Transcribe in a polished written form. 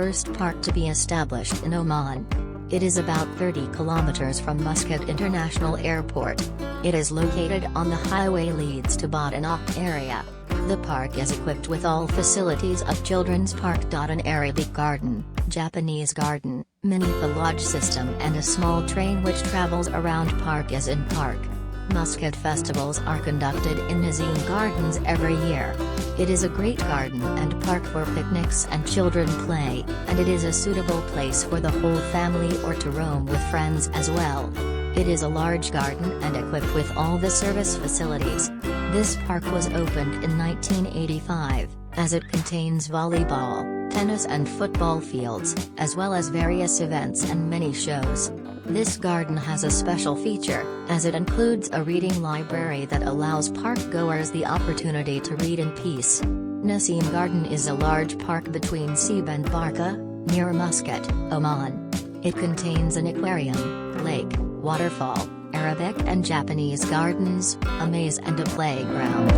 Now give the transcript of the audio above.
first park to be established in Oman. It is about 30 kilometers from Muscat International Airport. It is located on the highway leads to Batinah area. The park is equipped with all facilities of children's park.An Arabic garden, Japanese garden, mini falaj system and a small train which travels around park.An park. Muscat festivals are conducted in Naseem Gardens every year. It is a great garden and park for picnics and children play, and it is a suitable place for the whole family or to roam with friends as well. It is a large garden and equipped with all the service facilities. This park was opened in 1985, as it contains volleyball, tennis and football fields, as well as various events and many shows. This garden has a special feature, as it includes a reading library that allows park-goers the opportunity to read in peace. Naseem Garden is a large park between Seeb and Barka, near Muscat, Oman. It contains an aquarium, lake, waterfall, Arabic and Japanese gardens, a maze and a playground.